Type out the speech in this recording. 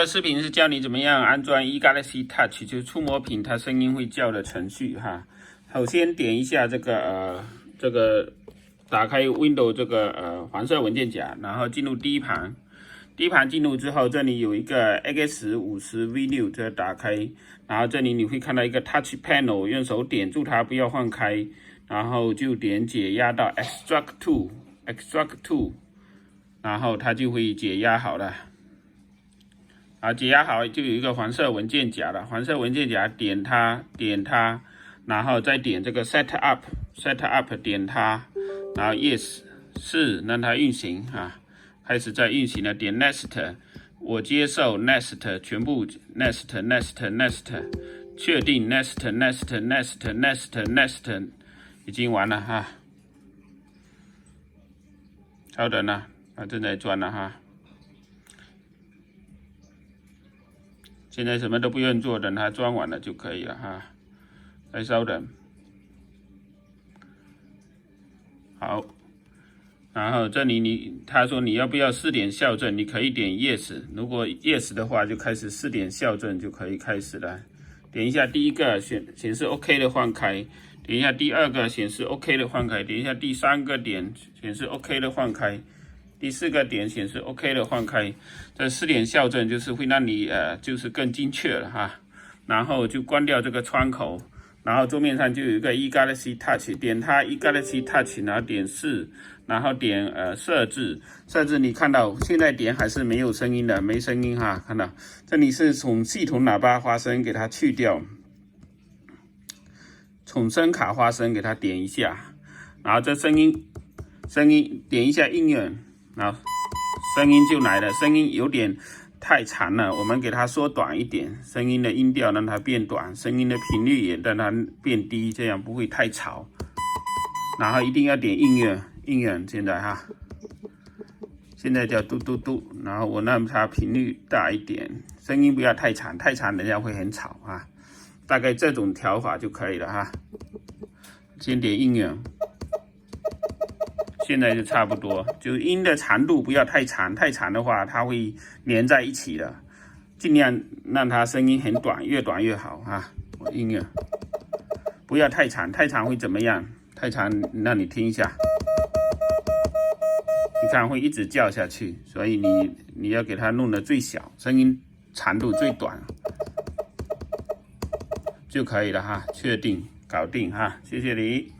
这视频是教你怎么样安装 eGalaxy Touch， 就是触摸屏它声音会叫的程序哈。首先点一下这个打开 Windows 这个黄色文件夹，然后进入第一盘。第一盘进入之后，这里有一个 X50V6， 这打开，然后这里你会看到一个 Touch Panel， 用手点住它，不要放开，然后就点解压到 Extract to， 然后它就会解压好了。啊，解压好就有一个黄色文件夹了，黄色文件夹点它，然后再点这个 Set Up， 点它，然后 Yes 是让它运行啊，开始在运行了，点 Next， 我接受 Next， 全部 Next， 确定 Next， 已经完了哈，稍等啊，它正在转了哈。现在什么都不用做，等它装完了就可以了哈。再稍等，好，然后这里他说你要不要试点校正，你可以点 Yes， 如果 Yes 的话，就开始试点校正就可以开始了。点一下第一个显示 OK 的放开，点一下第二个显示 OK 的放开，点一下第三个点显示 OK 的放开。第四个点显示 OK 的放开，这4点校正就是会让你就是更精确了哈。然后就关掉这个窗口，然后桌面上就有一个 eGalaxy Touch， 点它 eGalaxy Touch， 然后点4，然后点设置，你看到现在点还是没有声音的，没声音哈，看到这里是从系统喇叭花声给它去掉，从声卡花声给它点一下，然后这声音点一下应用。然后声音就来了，声音有点太长了，我们给它缩短一点，声音的音调让它变短，声音的频率也让它变低，这样不会太吵。然后一定要点应用，现在哈，现在叫嘟嘟嘟，然后我让它频率大一点，声音不要太长，人家会很吵啊。大概这种调法就可以了哈。先点应用。现在就差不多，就音的长度不要太长，太长的话它会连在一起的，尽量让它声音很短，越短越好啊。我音乐不要太长，太长会怎么样？太长让你听一下，你看会一直叫下去，所以你要给它弄得最小，声音长度最短就可以了哈。确定，搞定哈，谢谢你。